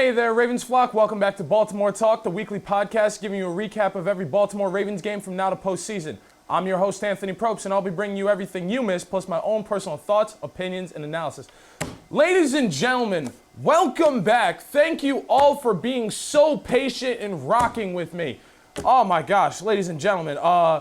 Hey there, Ravens flock. Welcome back to Baltimore Talk, the weekly podcast giving you a recap of every Baltimore Ravens game from now to postseason. I'm your host, Anthony Propst, and I'll be bringing you everything you missed, plus my own personal thoughts, opinions, and analysis. Ladies and gentlemen, welcome back. Thank you all for being so patient and rocking with me. Oh my gosh, ladies and gentlemen, I'm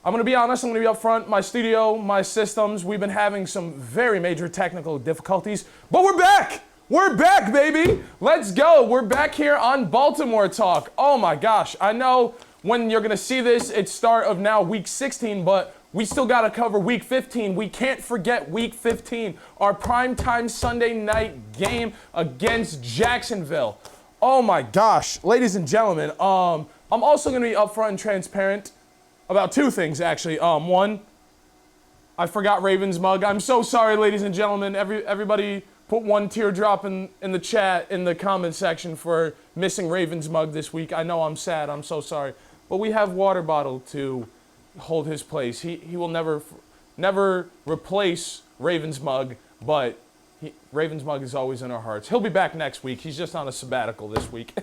going to be honest, I'm going to be up front. My studio, my systems, we've been having some very major technical difficulties, but we're back! We're back, baby! Let's go! We're back here on Baltimore Talk. Oh my gosh, I know when you're going to see this, it's start of now week 16, but we still got to cover week 15. We can't forget week 15, our primetime Sunday night game against Jacksonville. Oh my gosh, ladies and gentlemen, I'm also going to be upfront and transparent about two things, actually. One, I forgot Ravens mug. I'm so sorry, ladies and gentlemen. Everybody put one teardrop in the chat, in the comment section for missing Ravens mug this week. I know I'm sad. I'm so sorry. But we have water bottle to hold his place. He will never replace Ravens mug, but Ravens mug is always in our hearts. He'll be back next week. He's just on a sabbatical this week.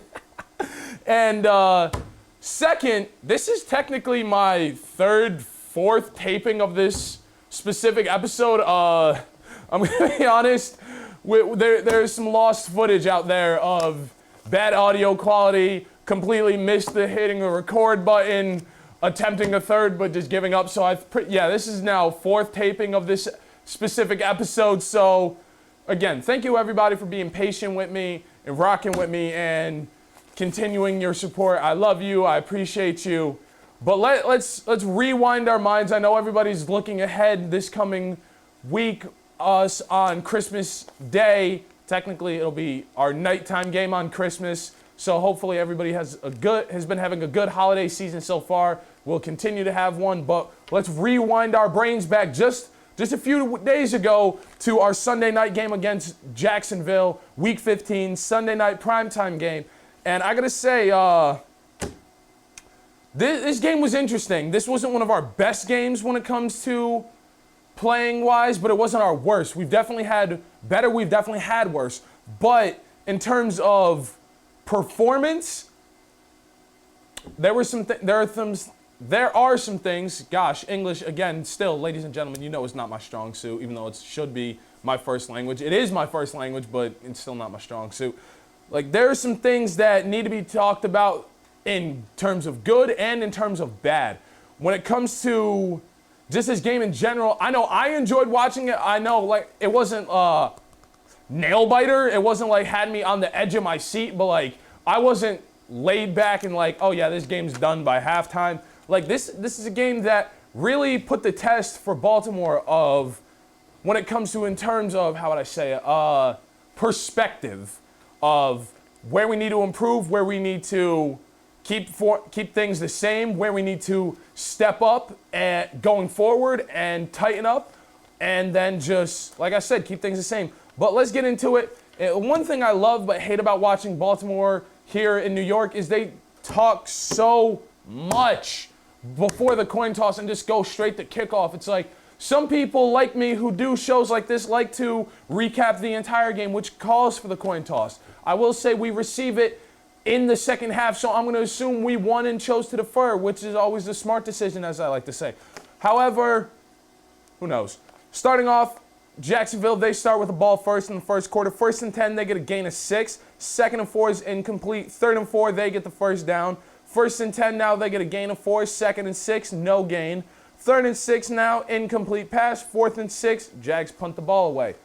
And second, this is technically my fourth taping of this specific episode. I'm going to be honest. There's some lost footage out there of bad audio quality, completely missed the hitting the record button, attempting a third but just giving up. So this is now fourth taping of this specific episode. So again, thank you everybody for being patient with me and rocking with me and continuing your support. I love you. I appreciate you. But let's rewind our minds. I know everybody's looking ahead this coming week. Us on Christmas Day. Technically, it'll be our nighttime game on Christmas. So hopefully everybody has been having a good holiday season so far. We'll continue to have one, but let's rewind our brains back just a few days ago to our Sunday night game against Jacksonville, Week 15, Sunday night primetime game. And I gotta say, this game was interesting. This wasn't one of our best games when it comes to playing wise, but it wasn't our worst. We've definitely had better, we've definitely had worse. But in terms of performance, there are some things, gosh, English, again, still, ladies and gentlemen, you know it's not my strong suit, even though it should be my first language. It is my first language, but it's still not my strong suit. Like, there are some things that need to be talked about in terms of good and in terms of bad. When it comes to just this game in general, I know I enjoyed watching it. I know, like, it wasn't nail biter. It wasn't like had me on the edge of my seat, but like I wasn't laid back and like, oh yeah, this game's done by halftime. Like this is a game that really put the test for Baltimore of when it comes to in terms of how would I say it, perspective of where we need to improve, where we need to keep things the same, where we need to step up and going forward and tighten up, and then just, like I said, keep things the same. But let's get into it. One thing I love but hate about watching Baltimore here in New York is they talk so much before the coin toss and just go straight to kickoff. It's like some people like me who do shows like this like to recap the entire game, which calls for the coin toss. I will say we receive it in the second half, so I'm going to assume we won and chose to defer, which is always the smart decision, as I like to say. However, who knows? Starting off, Jacksonville, they start with the ball first in the first quarter. 1st and 10, they get a gain of 6. 2nd and 4 is incomplete. 3rd and 4, they get the first down. 1st and 10, now they get a gain of 4. 2nd and 6, no gain. 3rd and 6 now, incomplete pass. 4th and 6, Jags punt the ball away.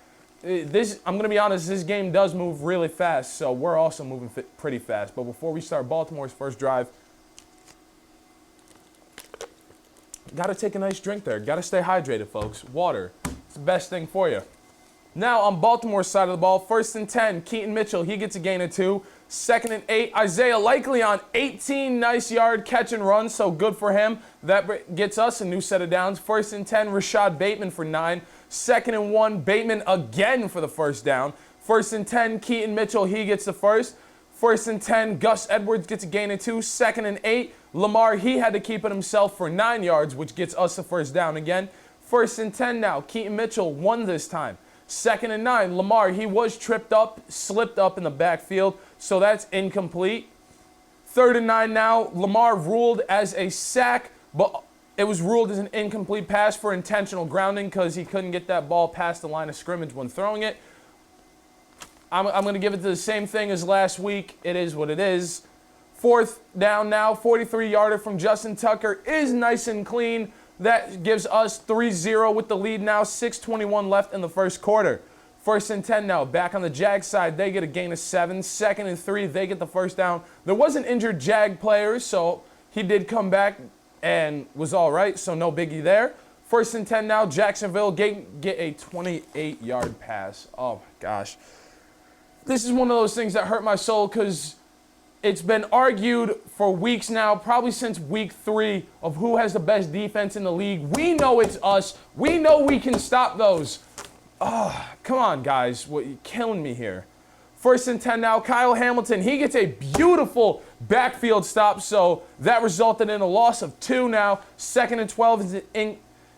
I'm going to be honest, this game does move really fast, so we're also moving pretty fast. But before we start Baltimore's first drive, got to take a nice drink there. Got to stay hydrated, folks. Water. It's the best thing for you. Now on Baltimore's side of the ball, 1st and 10, Keaton Mitchell, he gets a gain of 2. 2nd and 8, Isaiah Likely on 18, nice yard catch and run, so good for him. That gets us a new set of downs. 1st and 10, Rashad Bateman for 9. 2nd and 1, Bateman again for the first down. 1st and 10, Keaton Mitchell, he gets the first. 1st and 10, Gus Edwards gets a gain of 2. 2nd and 8, Lamar, he had to keep it himself for 9 yards, which gets us the first down again. 1st and 10 now, Keaton Mitchell won this time. 2nd and 9. Lamar, he was tripped up, slipped up in the backfield, so that's incomplete. 3rd and 9 now. Lamar ruled as a sack, but it was ruled as an incomplete pass for intentional grounding because he couldn't get that ball past the line of scrimmage when throwing it. I'm going to give it to the same thing as last week. It is what it is. 4th down now, 43-yarder from Justin Tucker is nice and clean. That gives us 3-0 with the lead now, 6:21 left in the first quarter. 1st and 10 now, back on the Jag side, they get a gain of 7. 2nd and 3, they get the first down. There was an injured Jag player, so he did come back and was all right, so no biggie there. 1st and 10 now, Jacksonville get a 28-yard pass. Oh, my gosh. This is one of those things that hurt my soul because it's been argued for weeks now, probably since week 3, of who has the best defense in the league. We know it's us. We know we can stop those. Oh, come on, guys. You're killing me here. 1st and 10 now, Kyle Hamilton. He gets a beautiful backfield stop, so that resulted in a loss of 2 now. 2nd and 12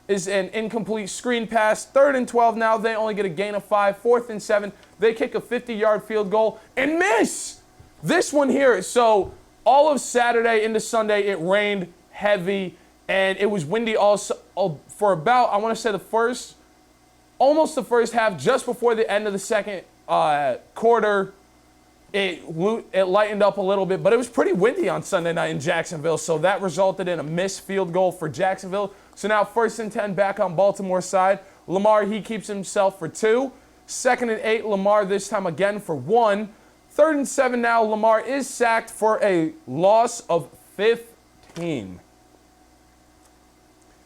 is an incomplete screen pass. 3rd and 12 now, they only get a gain of 5. 4th and 7, they kick a 50-yard field goal and miss. This one here, so all of Saturday into Sunday, it rained heavy, and it was windy also for about, I want to say almost the first half, just before the end of the second quarter. It lightened up a little bit, but it was pretty windy on Sunday night in Jacksonville, so that resulted in a missed field goal for Jacksonville. So now 1st and 10 back on Baltimore side. Lamar, he keeps himself for 2. 2nd and 8, Lamar this time again for 1. 3rd and 7 now, Lamar is sacked for a loss of 15.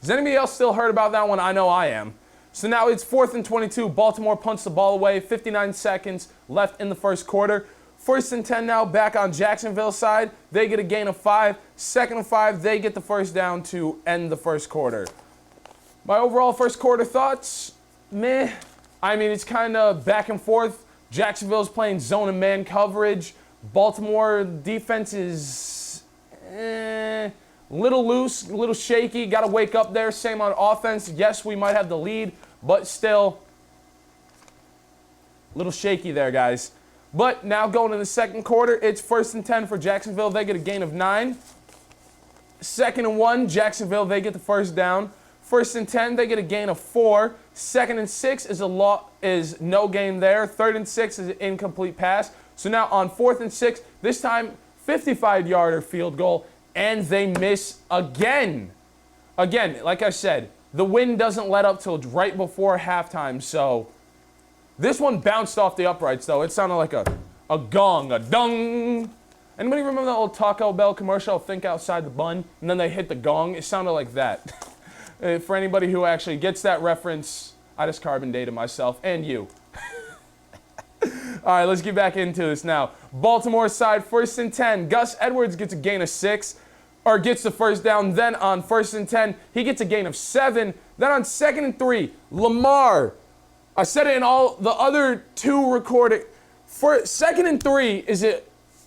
Has anybody else still heard about that one? I know I am. So now it's 4th and 22. Baltimore punts the ball away. 59 seconds left in the first quarter. 1st and 10 now, back on Jacksonville side. They get a gain of 5. 2nd and 5, they get the first down to end the first quarter. My overall first quarter thoughts? Meh. I mean, it's kind of back and forth. Jacksonville's playing zone and man coverage. Baltimore defense is little loose, a little shaky. Got to wake up there. Same on offense. Yes, we might have the lead, but still a little shaky there, guys. But now going in the second quarter, it's 1st and 10 for Jacksonville. They get a gain of 9. 2nd and 1, Jacksonville, they get the first down. 1st and 10, they get a gain of 4. 2nd and 6 is no gain there. 3rd and 6 is an incomplete pass. So now on 4th and 6, this time 55-yarder field goal, and they miss again. Again, like I said, the wind doesn't let up till right before halftime, so this one bounced off the uprights, though. It sounded like a gong, a dung. Anybody remember that old Taco Bell commercial, think outside the bun, and then they hit the gong? It sounded like that. For anybody who actually gets that reference, I just carbon dated myself and you. All right, let's get back into this now. Baltimore side, 1st and 10. Gus Edwards gets a gain of 6, or gets the first down. Then on 1st and 10, he gets a gain of 7. Then on 2nd and 3, Lamar. I said it in all the other 2 recorded. For 2nd and 3 is an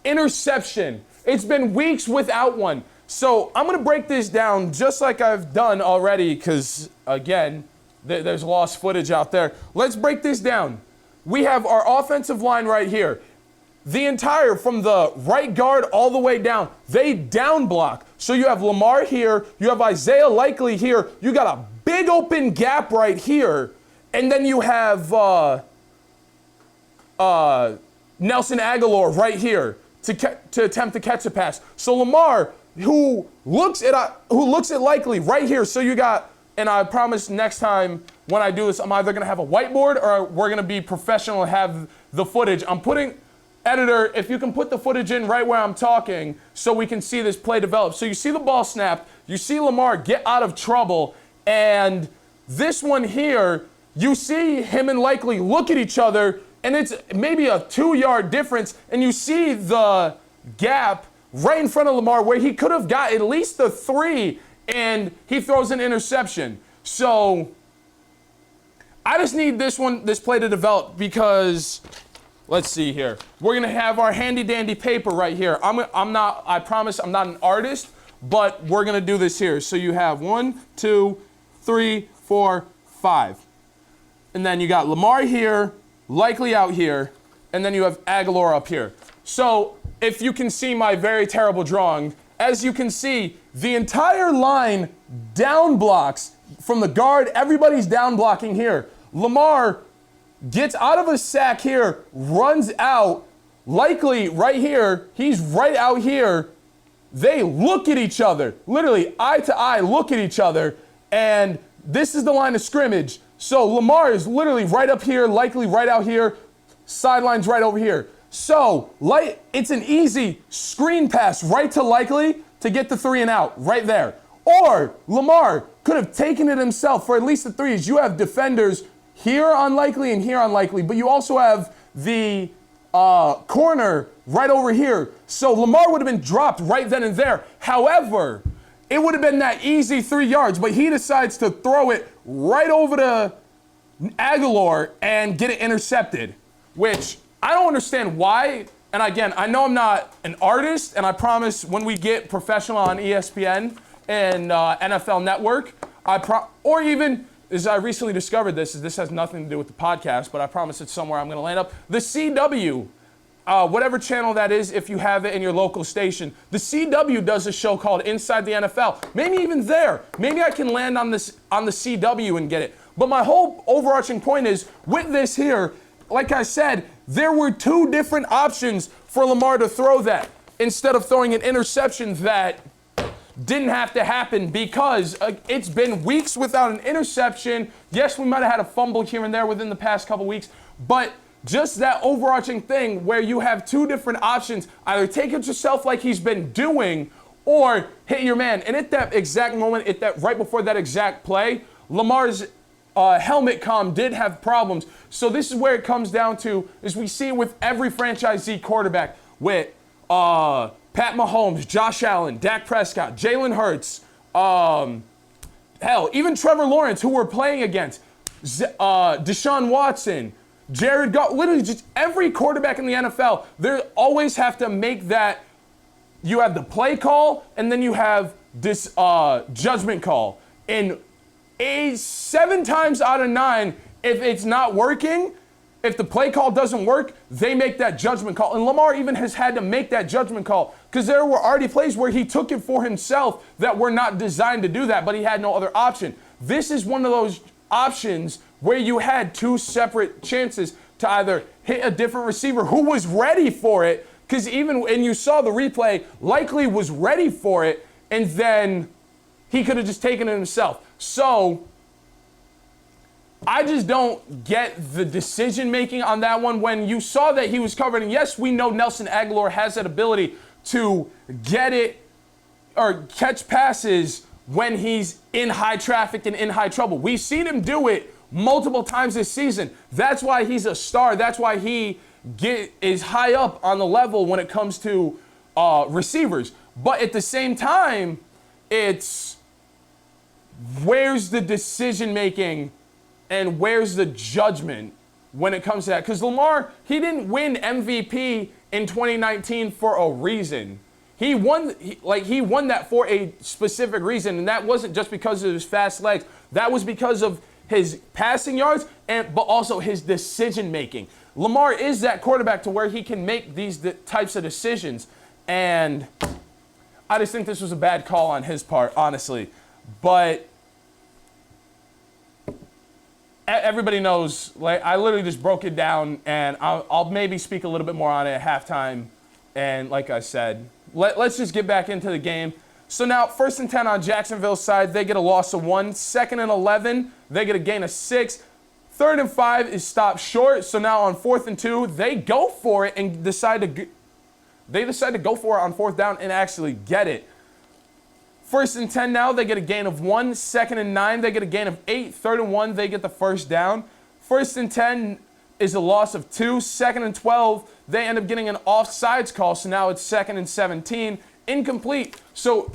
interception. It's been weeks without one. So I'm going to break this down just like I've done already because, again, there's lost footage out there. Let's break this down. We have our offensive line right here. The entire, from the right guard all the way down, they down block. So you have Lamar here. You have Isaiah Likely here. You got a big open gap right here. And then you have Nelson Aguilar right here to attempt to catch a pass. So Lamar, who looks at Likely right here. So you got, and I promise next time when I do this, I'm either going to have a whiteboard or we're going to be professional and have the footage. I'm putting, editor, if you can put the footage in right where I'm talking so we can see this play develop. So you see the ball snap, you see Lamar get out of trouble, and this one here, you see him and Likely look at each other, and it's maybe a 2-yard difference, and you see the gap right in front of Lamar where he could have got at least the 3, and he throws an interception. So I just need this play to develop because, let's see here. We're going to have our handy-dandy paper right here. I promise I'm not an artist, but we're going to do this here. So you have 1, 2, 3, 4, 5. and then you got Lamar here, likely out here, and then you have Aguilar up here. So if you can see my very terrible drawing, as you can see, the entire line down blocks from the guard. Everybody's down blocking here. Lamar gets out of a sack here, runs out, likely right here. He's right out here. They look at each other, literally eye to eye, look at each other, and this is the line of scrimmage. So Lamar is literally right up here, likely right out here, sidelines right over here. So it's an easy screen pass right to likely to get the 3 and out right there. Or Lamar could have taken it himself for at least the 3s. You have defenders here on likely and here on likely, but you also have the corner right over here. So Lamar would have been dropped right then and there. However, it would have been that easy 3 yards, but he decides to throw it right over to Aguilar and get it intercepted, which I don't understand why. And again, I know I'm not an artist, and I promise when we get professional on ESPN and NFL Network, or even as I recently discovered this has nothing to do with the podcast, but I promise it's somewhere I'm going to land up. The CW, whatever channel that is, if you have it in your local station, the CW does a show called Inside the NFL. Maybe even there, maybe I can land on the CW and get it. But my whole overarching point is, with this here, like I said, there were 2 different options for Lamar to throw that instead of throwing an interception that didn't have to happen, because it's been weeks without an interception. Yes, we might have had a fumble here and there within the past couple weeks, but just that overarching thing where you have 2 different options, either take it yourself like he's been doing or hit your man. And at that exact moment, right before that exact play, Lamar's helmet comm did have problems. So this is where it comes down to, as we see with every franchisee quarterback, with Pat Mahomes, Josh Allen, Dak Prescott, Jalen Hurts, hell, even Trevor Lawrence, who we're playing against, Deshaun Watson, Jared Goff, literally just every quarterback in the NFL, they always have to make that. You have the play call, and then you have this judgment call. And 7 times out of 9, if it's not working, if the play call doesn't work, they make that judgment call. And Lamar even has had to make that judgment call, because there were already plays where he took it for himself that were not designed to do that, but he had no other option. This is one of those options where you had 2 separate chances to either hit a different receiver who was ready for it, because even when you saw the replay, likely was ready for it, and then he could have just taken it himself. So I just don't get the decision making on that one. When you saw that he was covered, and yes, we know Nelson Aguilar has that ability to get it or catch passes when he's in high traffic and in high trouble. We've seen him do it multiple times this season. That's why he's a star. That's why he is high up on the level when it comes to receivers. But at the same time, it's where's the decision making and where's the judgment when it comes to that? Because Lamar, he didn't win MVP in 2019 for a reason. He won that for a specific reason, and that wasn't just because of his fast legs. That was because of his passing yards, but also his decision making. Lamar is that quarterback to where he can make these types of decisions, and I just think this was a bad call on his part, honestly. But everybody knows, like, I literally just broke it down, and I'll maybe speak a little bit more on it at halftime. And like I said, let's just get back into the game. So now, 1st and 10 on Jacksonville's side, they get a loss of 1. 2nd and 11, they get a gain of 6. 3rd and 5 is stopped short. So now on 4th and 2, they go for it and decide to go for it on 4th down and actually get it. 1st and 10 now, they get a gain of 1. 2nd and 9, they get a gain of 8. 3rd and 1, they get the 1st down. 1st and 10 is a loss of 2. 2nd and 12, they end up getting an offsides call. So now it's 2nd and 17. Incomplete. So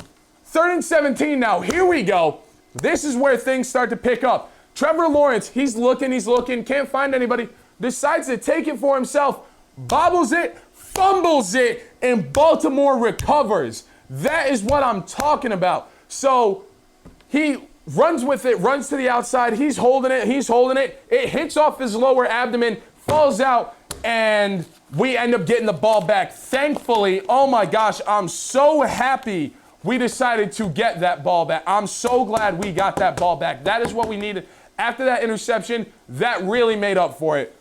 3rd and 17 now. Here we go. This is where things start to pick up. Trevor Lawrence, he's looking, can't find anybody. Decides to take it for himself. Bobbles it, fumbles it, and Baltimore recovers. That is what I'm talking about. So he runs with it, runs to the outside. He's holding it. It hits off his lower abdomen, falls out, and we end up getting the ball back. Thankfully, oh my gosh, I'm so happy we decided to get that ball back. I'm so glad we got that ball back. That is what we needed. After that interception, that really made up for it.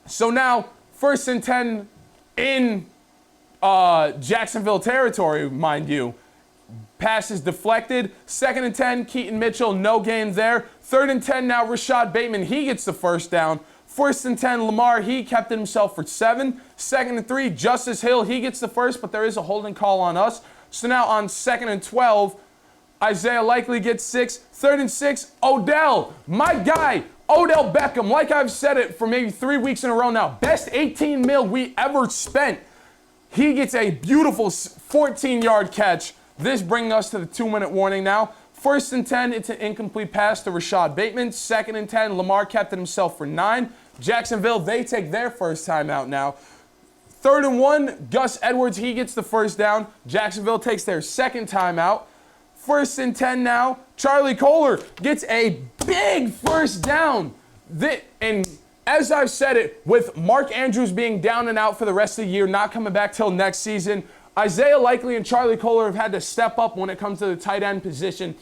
So now, 1st and 10 in Jacksonville territory, mind you. Pass is deflected. 2nd and 10, Keaton Mitchell, no gain there. 3rd and 10 now, Rashad Bateman, he gets the first down. 1st and 10, Lamar, he kept it himself for 7. 2nd and 3, Justice Hill, he gets the first, but there is a holding call on us. So now on 2nd and 12, Isaiah Likely gets 6. 3rd and 6, Odell, my guy, Odell Beckham, like I've said it for maybe 3 weeks in a row now, best 18 mil we ever spent. He gets a beautiful 14-yard catch. This bringing us to the 2-minute warning now. 1st and 10, it's an incomplete pass to Rashad Bateman. 2nd and 10, Lamar kept it himself for 9. Jacksonville, they take their first timeout now. 3rd and 1, Gus Edwards, he gets the first down. Jacksonville takes their second timeout. 1st and 10 now, Charlie Kolar gets a big first down. And as I've said it, with Mark Andrews being down and out for the rest of the year, not coming back till next season, Isaiah Likely and Charlie Kolar have had to step up when it comes to the tight end position.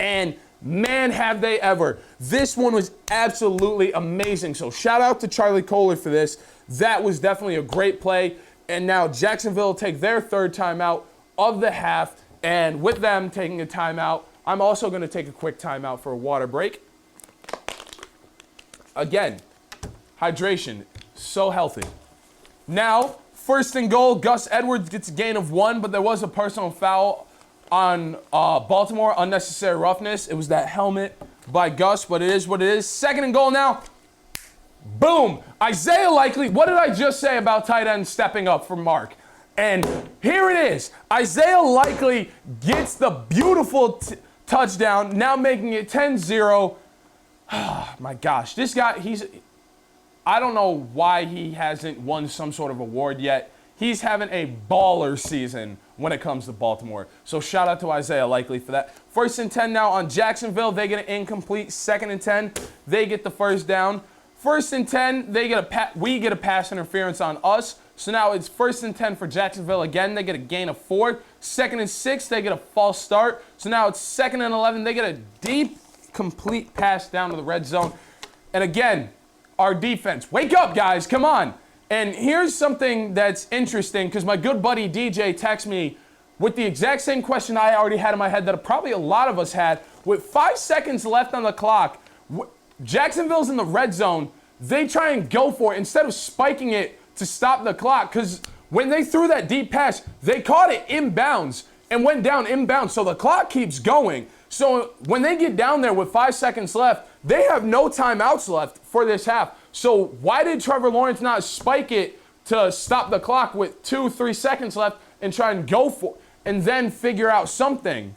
And man, have they ever. This one was absolutely amazing. So shout out to Charlie Kolar for this. That was definitely a great play. And now Jacksonville take their 3rd timeout of the half. And with them taking a timeout, I'm also going to take a quick timeout for a water break. Again, hydration, so healthy. Now, 1st and goal, Gus Edwards gets a gain of 1, but there was a personal foul on Baltimore, unnecessary roughness. It was that helmet by Gus, but it is what it is. 2nd and goal now. Boom. Isaiah Likely, what did I just say about tight end stepping up for Mark? And here it is. Isaiah Likely gets the beautiful touchdown, now making it 10-0. My gosh, this guy, I don't know why he hasn't won some sort of award yet. He's having a baller season when it comes to Baltimore. So shout out to Isaiah Likely for that. 1st and 10 now on Jacksonville. They get an incomplete. 2nd and 10, they get the first down. 1st and 10, we get a pass interference on us. So now it's 1st and 10 for Jacksonville again. They get a gain of 4. 2nd and 6, they get a false start. So now it's 2nd and 11. They get a deep, complete pass down to the red zone. And again, our defense. Wake up, guys. Come on. And here's something that's interesting because my good buddy DJ texted me with the exact same question I already had in my head that probably a lot of us had. With 5 seconds left on the clock, Jacksonville's in the red zone. They try and go for it instead of spiking it to stop the clock, because when they threw that deep pass, they caught it inbounds and went down inbounds, so the clock keeps going. So when they get down there with 5 seconds left, they have no timeouts left for this half. So why did Trevor Lawrence not spike it to stop the clock with 2-3 seconds left and try and go for it and then figure out something,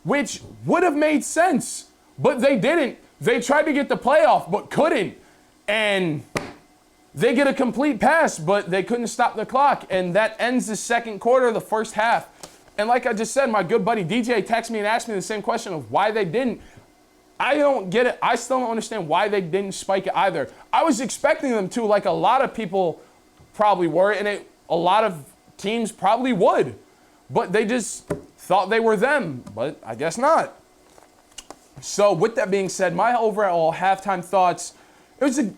which would have made sense, but they didn't. They tried to get the playoff, but couldn't. And they get a complete pass, but they couldn't stop the clock. And that ends the second quarter of the first half. And like I just said, my good buddy DJ texted me and asked me the same question of why they didn't. I don't get it. I still don't understand why they didn't spike it either. I was expecting them to, like a lot of people probably were, and a lot of teams probably would. But they just thought they were them, but I guess not. So with that being said, my overall halftime thoughts,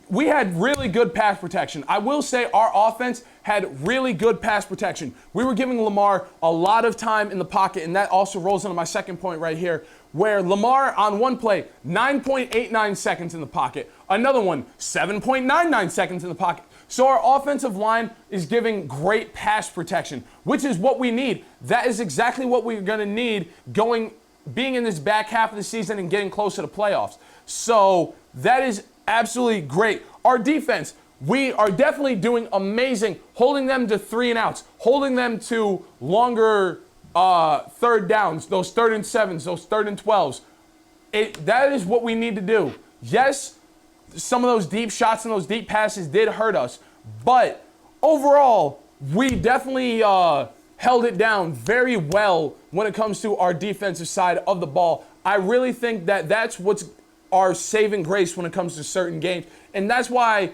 we had really good pass protection. I will say our offense had really good pass protection. We were giving Lamar a lot of time in the pocket, and that also rolls into my second point right here, where Lamar on one play, 9.89 seconds in the pocket. Another one, 7.99 seconds in the pocket. So our offensive line is giving great pass protection, which is what we need. That is exactly what we're going to need being in this back half of the season and getting closer to playoffs. So that is absolutely great. Our defense, we are definitely doing amazing, holding them to 3 and outs, holding them to longer third downs, those 3rd and 7s, those 3rd and 12s. That is what we need to do. Yes, some of those deep shots and those deep passes did hurt us, but overall, we definitely held it down very well when it comes to our defensive side of the ball. I really think that that's what's our saving grace when it comes to certain games. And that's why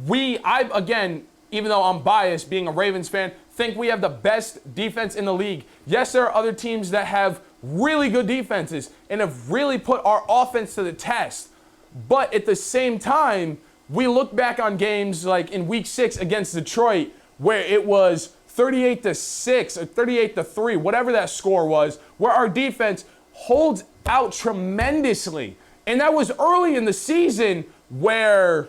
again, even though I'm biased being a Ravens fan, think we have the best defense in the league. Yes, there are other teams that have really good defenses and have really put our offense to the test. But at the same time, we look back on games like in week 6 against Detroit where it was 38-6 or 38-3, whatever that score was, where our defense holds out tremendously. And that was early in the season where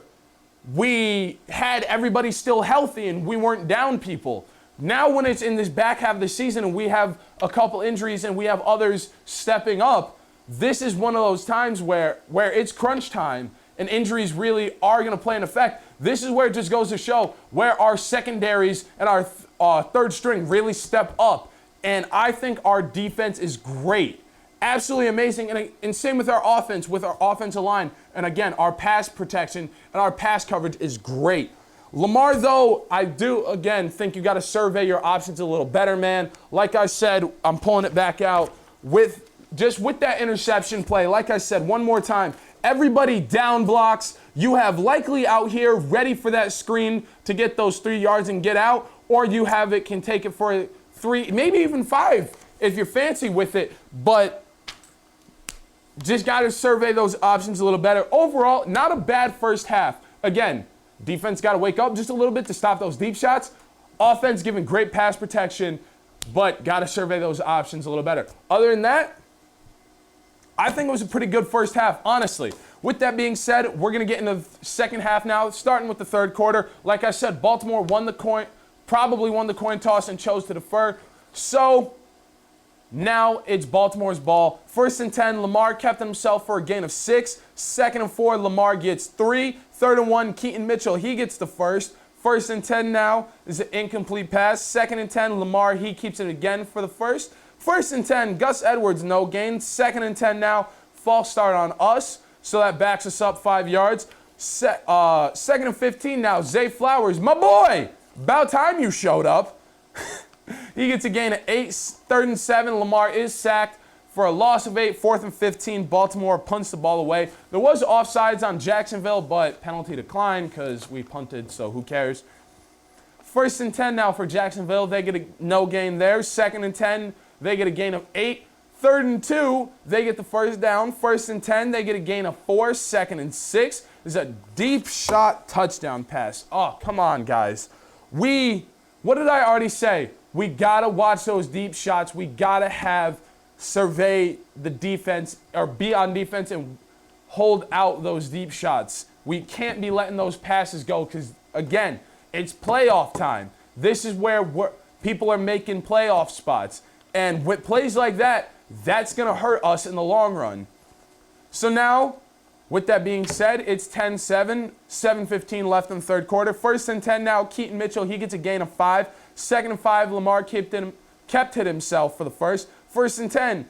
we had everybody still healthy and we weren't down people. Now when it's in this back half of the season and we have a couple injuries and we have others stepping up, this is one of those times where it's crunch time and injuries really are going to play an effect. This is where it just goes to show where our secondaries and our third string really step up. And I think our defense is great. Absolutely amazing. And same with our offense, with our offensive line. And again, our pass protection and our pass coverage is great. Lamar, though, I do, again, think you got to survey your options a little better, man. Like I said, I'm pulling it back out with that interception play. Like I said, one more time, everybody down blocks. You have likely out here ready for that screen to get those 3 yards and get out, or you have it, can take it for 3, maybe even 5 if you're fancy with it. But just got to survey those options a little better. Overall, not a bad first half. Again, defense got to wake up just a little bit to stop those deep shots. Offense giving great pass protection, but got to survey those options a little better. Other than that, I think it was a pretty good first half, honestly. With that being said, we're going to get into the second half now, starting with the third quarter. Like I said, Baltimore probably won the coin toss and chose to defer. So now it's Baltimore's ball. 1st and 10, Lamar kept himself for a gain of 6. 2nd and 4, Lamar gets 3. 3rd and 1, Keaton Mitchell, he gets the first. 1st and 10 now is an incomplete pass. 2nd and 10, Lamar, he keeps it again for the first. 1st and 10, Gus Edwards, no gain. 2nd and 10 now, false start on us. So that backs us up 5 yards. 2nd and 15 now, Zay Flowers, my boy. About time you showed up. He gets a gain of 8. 3rd and 7, Lamar is sacked for a loss of 8. 4th and 15, Baltimore punts the ball away. There was offsides on Jacksonville, but penalty declined because we punted, so who cares? 1st and 10 now for Jacksonville. They get a no gain there. 2nd and 10, they get a gain of 8. 3rd and 2, they get the first down. 1st and 10, they get a gain of 4. 2nd and 6 is a deep shot touchdown pass. Oh, come on, guys. What did I already say? We got to watch those deep shots. We got to survey the defense or be on defense and hold out those deep shots. We can't be letting those passes go because, again, it's playoff time. This is where people are making playoff spots. And with plays like that, that's going to hurt us in the long run. So now, with that being said, it's 10-7, 7:15 left in the third quarter. 1st and 10 now, Keaton Mitchell, he gets a gain of 5. 2nd and 5, Lamar kept it himself for the first. 1st and 10,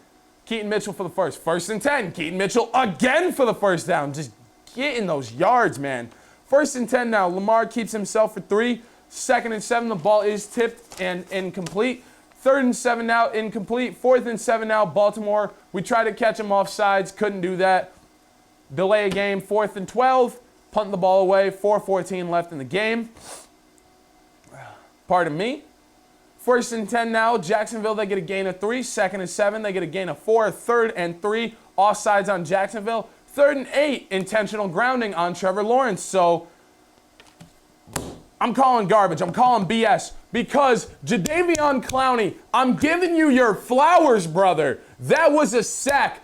Keaton Mitchell for the first. 1st and 10, Keaton Mitchell again for the first down. Just getting those yards, man. 1st and 10 now, Lamar keeps himself for 3. 2nd and 7, the ball is tipped and incomplete. 3rd and 7 now, incomplete. 4th and 7 now, Baltimore. We tried to catch him off sides, couldn't do that. Delay a game, 4th and 12. Punt the ball away, 4:14 left in the game. Pardon me. 1st and 10 now, Jacksonville, they get a gain of 3. 2nd and 7, they get a gain of 4. 3rd and 3, offsides on Jacksonville. 3rd and 8, intentional grounding on Trevor Lawrence. So I'm calling garbage. I'm calling BS because Jadeveon Clowney, I'm giving you your flowers, brother. That was a sack.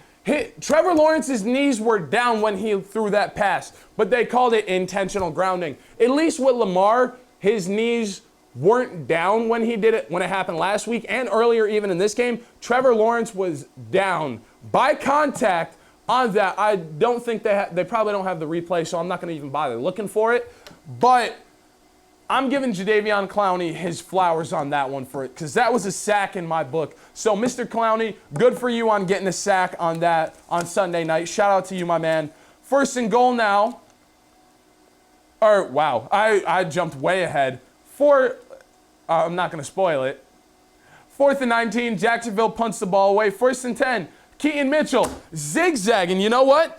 Trevor Lawrence's knees were down when he threw that pass, but they called it intentional grounding. At least with Lamar, his knees weren't down when he did it, when it happened last week and earlier even in this game. Trevor Lawrence was down by contact on that. I don't think they probably don't have the replay, so I'm not going to even bother looking for it. But I'm giving Jadeveon Clowney his flowers on that one for it because that was a sack in my book. So, Mr. Clowney, good for you on getting a sack on that on Sunday night. Shout out to you, my man. 1st and goal now. Wow, I jumped way ahead. I'm not going to spoil it. 4th and 19, Jacksonville punts the ball away. 1st and 10, Keaton Mitchell zigzagging. You know what?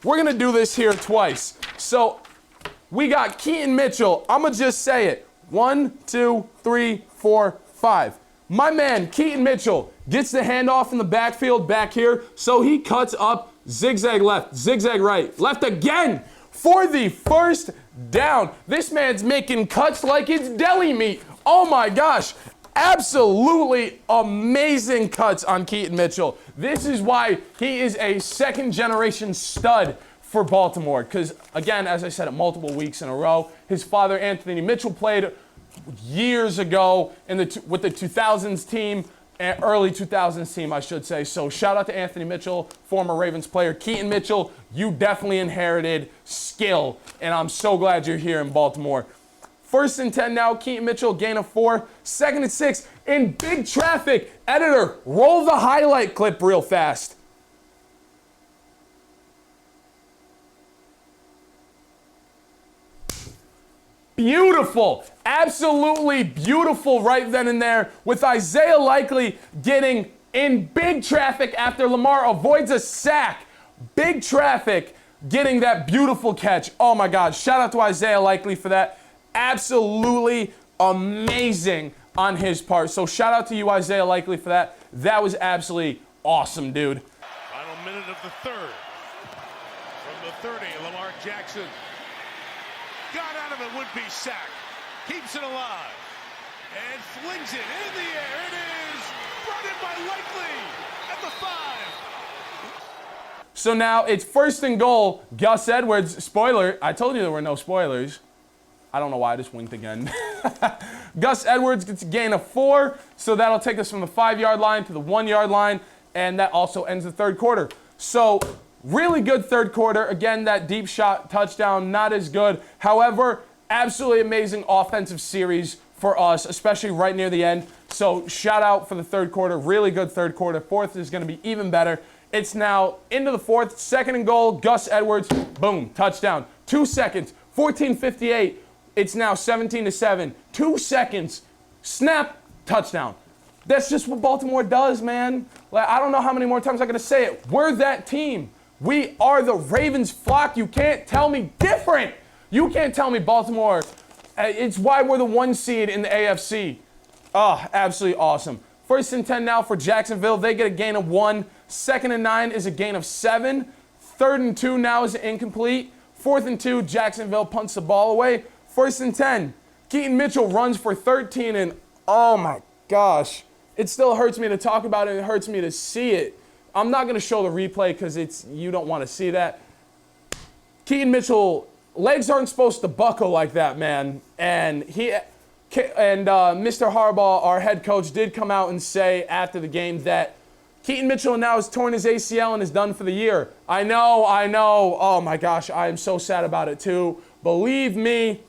We're going to do this here twice. So we got Keaton Mitchell. I'm going to just say it. 1, 2, 3, 4, 5. My man, Keaton Mitchell, gets the handoff in the backfield back here. So he cuts up, zigzag left, zigzag right, left again for the first down. This man's making cuts like it's deli meat. Oh my gosh. Absolutely amazing cuts on Keaton Mitchell. This is why he is a second-generation stud for Baltimore. Because, again, as I said it multiple weeks in a row, his father, Anthony Mitchell, played years ago with the 2000s team, early 2000s team, I should say. So shout out to Anthony Mitchell, former Ravens player. Keaton Mitchell, you definitely inherited skill, and I'm so glad you're here in Baltimore. 1st and 10 now, Keaton Mitchell, gain of 4. 2nd and 6, in big traffic. Editor, roll the highlight clip real fast. Beautiful. Absolutely beautiful right then and there, with Isaiah Likely getting in big traffic after Lamar avoids a sack. Big traffic, getting that beautiful catch. Oh my God, shout out to Isaiah Likely for that. Absolutely amazing on his part. So shout out to you, Isaiah Likely, for that. That was absolutely awesome, dude. Final minute of the third. From the 30, Lamar Jackson got out of a would-be sack. Keeps it alive. And flings it in the air. It is brought in by Likely at the 5. So now it's 1st and goal. Gus Edwards, spoiler, I told you there were no spoilers. I don't know why I just winked again. Gus Edwards gets a gain of 4, so that'll take us from the 5-yard line to the 1-yard line, and that also ends the third quarter. So really good third quarter. Again, that deep shot touchdown, not as good. However, absolutely amazing offensive series for us, especially right near the end. So shout out for the third quarter. Really good third quarter. Fourth is going to be even better. It's now into the 4th, 2nd and goal. Gus Edwards, boom, touchdown. 2 seconds, 14:58. It's now 17-7. 2 seconds. Snap. Touchdown. That's just what Baltimore does, man. Like, I don't know how many more times I'm going to say it. We're that team. We are the Ravens flock. You can't tell me different. You can't tell me Baltimore. It's why we're the 1 seed in the AFC. Oh, absolutely awesome. 1st and 10 now for Jacksonville. They get a gain of 1. 2nd and 9 is a gain of 7. 3rd and 2 now is incomplete. 4th and 2, Jacksonville punts the ball away. 1st and 10. Keaton Mitchell runs for 13, and oh my gosh. It still hurts me to talk about it. It hurts me to see it. I'm not going to show the replay because you don't want to see that. Keaton Mitchell, legs aren't supposed to buckle like that, man. And Mr. Harbaugh, our head coach, did come out and say after the game that Keaton Mitchell now has torn his ACL and is done for the year. I know. Oh my gosh, I am so sad about it too. Believe me,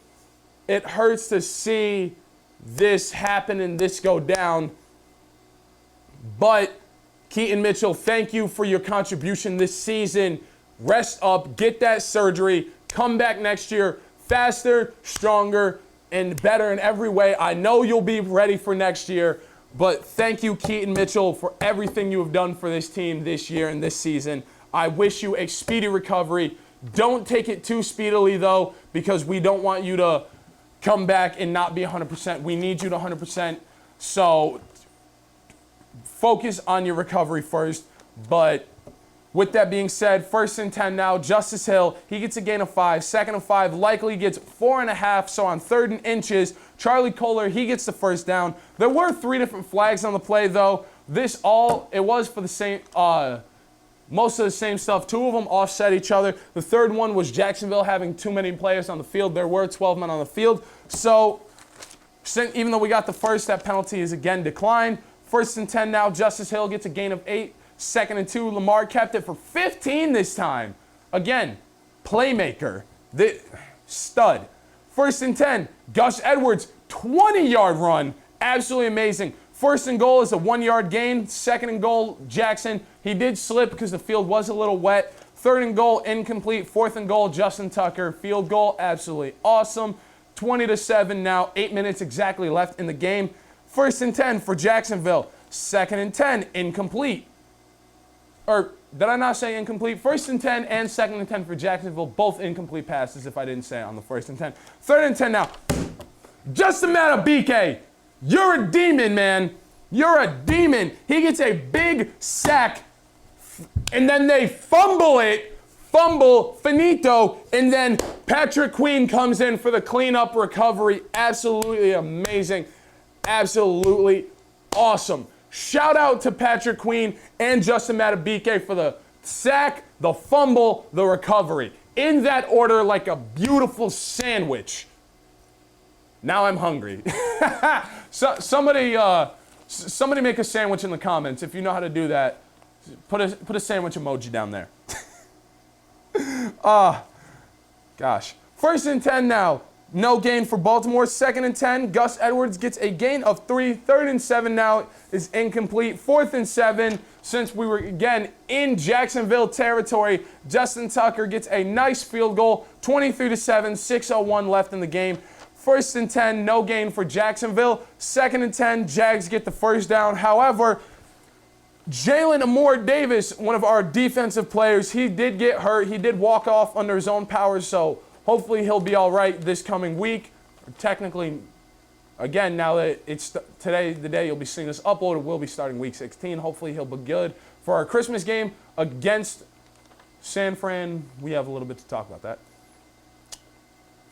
it hurts to see this happen and this go down. But Keaton Mitchell, thank you for your contribution this season. Rest up, get that surgery, come back next year faster, stronger, and better in every way. I know you'll be ready for next year, but thank you, Keaton Mitchell, for everything you have done for this team this year and this season. I wish you a speedy recovery. Don't take it too speedily, though, because we don't want you to come back and not be 100%. We need you to 100%. So focus on your recovery first. But with that being said, 1st and 10 now, Justice Hill, he gets a gain of 5. 2nd and 5, Likely gets 4.5. So on 3rd and inches, Charlie Kohler, he gets the first down. There were 3 different flags on the play, though. It was for the same, most of the same stuff. 2 of them offset each other. The 3rd one was Jacksonville having too many players on the field. There were 12 men on the field. So even though we got the first, that penalty is again declined. 1st and 10 now, Justice Hill gets a gain of 8. 2nd and 2, Lamar kept it for 15 this time. Again, playmaker, the stud. 1st and 10, Gus Edwards, 20-yard run. Absolutely amazing. 1st and goal is a 1-yard gain. 2nd and goal, Jackson. He did slip because the field was a little wet. 3rd and goal, incomplete. 4th and goal, Justin Tucker. Field goal, absolutely awesome. 20-7 now. 8 minutes exactly left in the game. 1st and 10 for Jacksonville. 2nd and 10, incomplete. or did I not say incomplete? 1st and 10 and 2nd and 10 for Jacksonville, both incomplete passes if I didn't say it on the 1st and 10. 3rd and 10 now. Justin Madubuike, you're a demon, man. You're a demon. He gets a big sack, and then they fumble, finito, and then Patrick Queen comes in for the cleanup recovery. Absolutely amazing. Absolutely awesome. Shout out to Patrick Queen and Justin Madubuike for the sack, the fumble, the recovery. In that order, like a beautiful sandwich. Now I'm hungry. Somebody make a sandwich in the comments. If you know how to do that, put a sandwich emoji down there. Gosh. 1st and 10 now. No gain for Baltimore. 2nd and 10. Gus Edwards gets a gain of 3. 3rd and 7 now is incomplete. 4th and 7. Since we were, again, in Jacksonville territory, Justin Tucker gets a nice field goal. 23-7. 6:01 left in the game. 1st and 10. No gain for Jacksonville. 2nd and 10. Jags get the first down. However, Jalen Amore Davis, one of our defensive players, he did get hurt. He did walk off under his own power, so hopefully he'll be all right this coming week. Technically, again, now that it's today, the day you'll be seeing this uploaded, we'll be starting week 16. Hopefully he'll be good for our Christmas game against San Fran. We have a little bit to talk about that.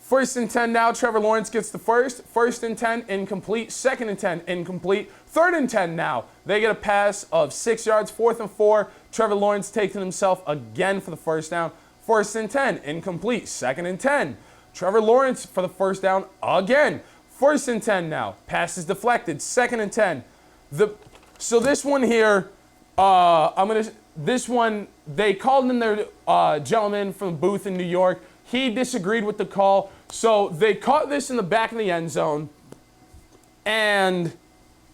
1st and 10 now. Trevor Lawrence gets the first. 1st and 10, incomplete. 2nd and 10, incomplete. 3rd and 10 now. They get a pass of 6 yards. 4th and 4. Trevor Lawrence taking himself again for the first down. 1st and 10, incomplete. 2nd and 10. Trevor Lawrence for the first down again. 1st and 10 now. Pass is deflected. 2nd and 10. So this one here, this one, they called in their gentleman from the booth in New York. He disagreed with the call. So they caught this in the back of the end zone. And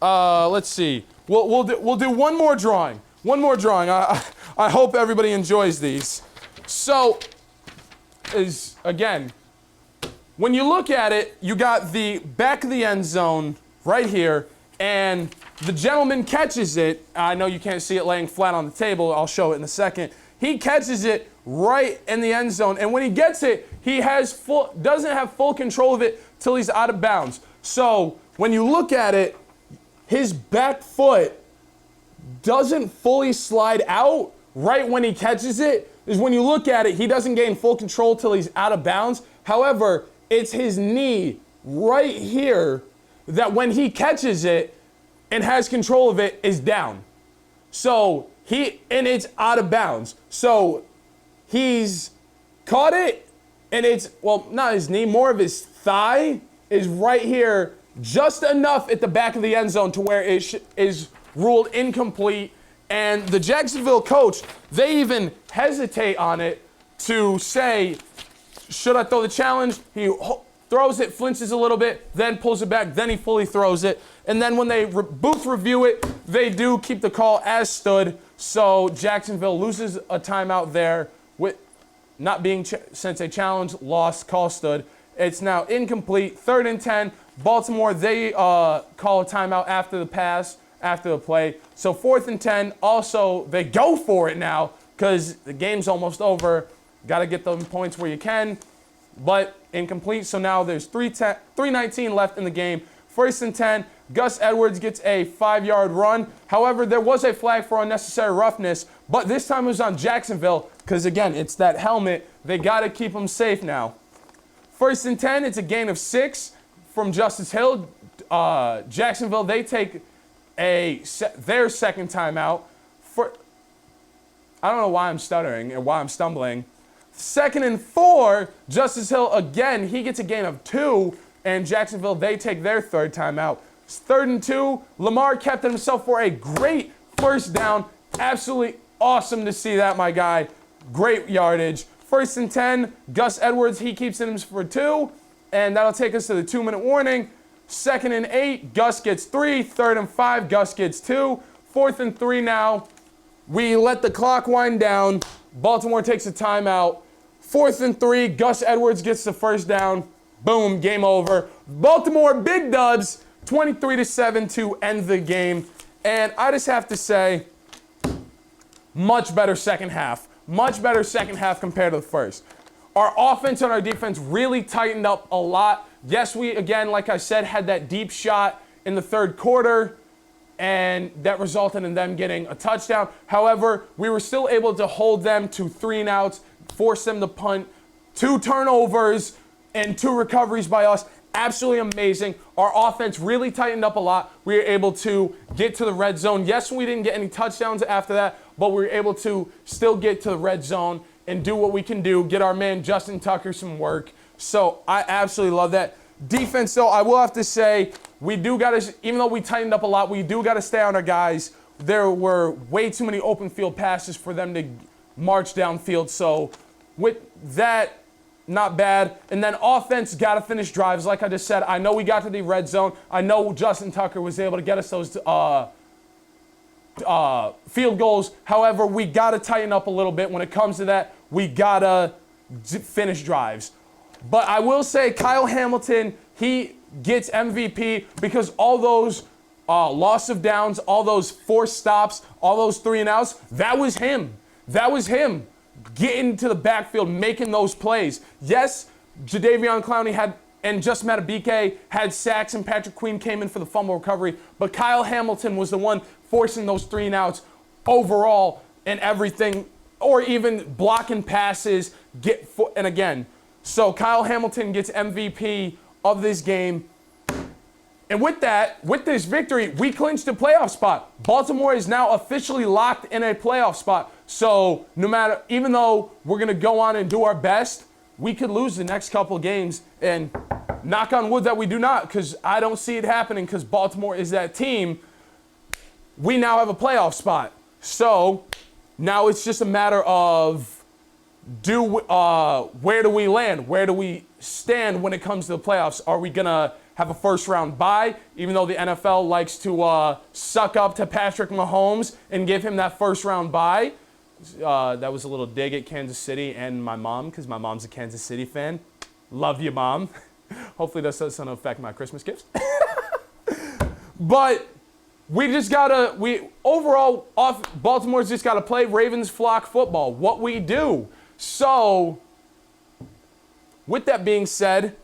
let's see. We'll do one more drawing. One more drawing. I hope everybody enjoys these. So, again, when you look at it, you got the back of the end zone right here, and the gentleman catches it. I know you can't see it laying flat on the table. I'll show it in a second. He catches it right in the end zone, and when he gets it, he doesn't have full control of it till he's out of bounds. So when you look at it, his back foot doesn't fully slide out right when he catches it. Is when you look at it, he doesn't gain full control till he's out of bounds. However, it's his knee right here that when he catches it and has control of it is down. So and it's out of bounds. So he's caught it, and it's, well, not his knee, more of his thigh is right here, just enough at the back of the end zone to where it is ruled incomplete. And the Jacksonville coach, they even hesitate on it to say, should I throw the challenge? He throws it, flinches a little bit, then pulls it back, then he fully throws it. And then when they booth review it, they do keep the call as stood. So Jacksonville loses a timeout there with not being since a challenge, lost, call stood. It's now incomplete, 3rd and 10. Baltimore, they call a timeout after the pass, after the play. So 4th and 10, also they go for it now because the game's almost over. Got to get them points where you can, but incomplete. So now there's 3:19 left in the game. 1st and 10, Gus Edwards gets a 5-yard run. However, there was a flag for unnecessary roughness, but this time it was on Jacksonville because, again, it's that helmet. They got to keep them safe now. 1st and 10, it's a gain of 6 from Justice Hill. Jacksonville, they take their second timeout. I don't know why I'm stuttering and why I'm stumbling. 2nd and 4, Justice Hill, again, he gets a gain of 2, and Jacksonville, they take their third timeout. 3rd and 2, Lamar kept himself for a great first down. Absolutely awesome to see that, my guy. Great yardage. 1st and 10, Gus Edwards, he keeps it for 2, and that'll take us to the 2-minute warning. 2nd and 8, Gus gets 3. 3rd and 5, Gus gets 2. 4th and 3 now. We let the clock wind down. Baltimore takes a timeout. 4th and 3, Gus Edwards gets the first down. Boom, game over. Baltimore big dubs, 23-7 to end the game. And I just have to say, much better second half. Much better second half compared to the first. Our offense and our defense really tightened up a lot. Yes, we, again, like I said, had that deep shot in the third quarter, and that resulted in them getting a touchdown. However, we were still able to hold them to 3 and outs, force them to punt, 2 turnovers, and 2 recoveries by us. Absolutely amazing. Our offense really tightened up a lot. We were able to get to the red zone. Yes, we didn't get any touchdowns after that, but we were able to still get to the red zone and do what we can do, get our man Justin Tucker some work. So I absolutely love that. Defense, though, I will have to say, we do got to, even though we tightened up a lot, we do got to stay on our guys. There were way too many open field passes for them to march downfield. So with that, not bad. And then offense, got to finish drives. Like I just said, I know we got to the red zone. I know Justin Tucker was able to get us those field goals. However, we got to tighten up a little bit when it comes to that. We got to finish drives. But I will say Kyle Hamilton, he gets MVP because all those loss of downs, all those forced stops, all those 3 and outs, that was him. That was him getting to the backfield, making those plays. Yes, Jadeveon Clowney had, and Justin Matabike had sacks, and Patrick Queen came in for the fumble recovery. But Kyle Hamilton was the one forcing those 3 and outs overall and everything, or even blocking passes. And again, so Kyle Hamilton gets MVP of this game. And with that, with this victory, we clinched a playoff spot. Baltimore is now officially locked in a playoff spot. So no matter, even though we're going to go on and do our best, we could lose the next couple of games. And knock on wood that we do not, because I don't see it happening, because Baltimore is that team. We now have a playoff spot. So now it's just a matter of where do we land? Where do we stand when it comes to the playoffs? Are we going to have a first-round bye, even though the NFL likes to suck up to Patrick Mahomes and give him that first-round bye? That was a little dig at Kansas City and my mom, because my mom's a Kansas City fan. Love you, Mom. Hopefully this doesn't affect my Christmas gifts. But we just gotta, overall, Baltimore's just gotta play Ravens flock football, what we do. So, with that being said,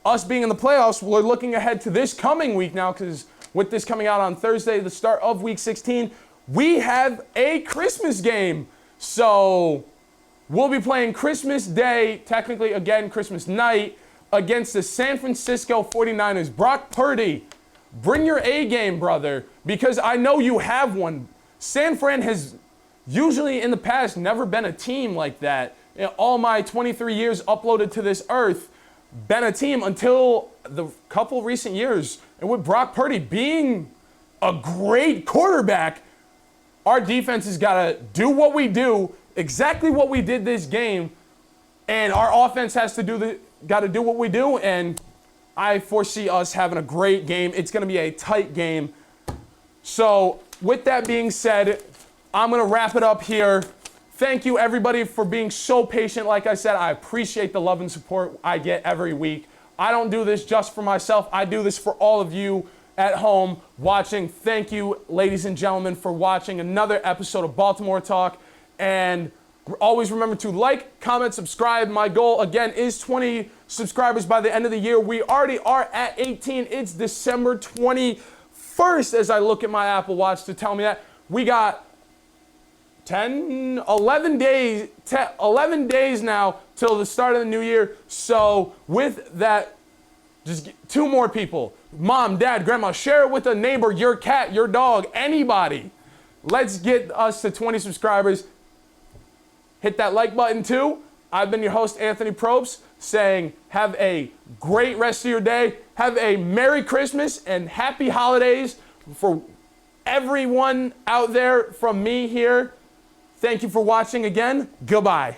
us being in the playoffs, we're looking ahead to this coming week now, because with this coming out on Thursday, the start of week 16, we have a Christmas game. So we'll be playing Christmas Day, technically again Christmas night, against the San Francisco 49ers. Brock Purdy, bring your A game, brother, because I know you have one. San Fran has usually in the past never been a team like that. In all my 23 years uploaded to this earth, been a team until the couple recent years. And with Brock Purdy being a great quarterback, our defense has got to do what we do, exactly what we did this game, and our offense has to got to do what we do, and I foresee us having a great game. It's going to be a tight game. So with that being said, I'm going to wrap it up here. Thank you, everybody, for being so patient. Like I said, I appreciate the love and support I get every week. I don't do this just for myself. I do this for all of you at home watching. Thank you, ladies and gentlemen, for watching another episode of Baltimore Talk. And always remember to like, comment, subscribe. My goal, again, is 20 subscribers by the end of the year. We already are at 18. It's December 21st as I look at my Apple Watch to tell me that. We got 11 days now till the start of the new year. So with that, just 2 more people. Mom, dad, grandma, share it with a neighbor, your cat, your dog, anybody. Let's get us to 20 subscribers. Hit that like button too. I've been your host, Anthony Propst, saying have a great rest of your day. Have a Merry Christmas and Happy Holidays for everyone out there from me here. Thank you for watching again. Goodbye.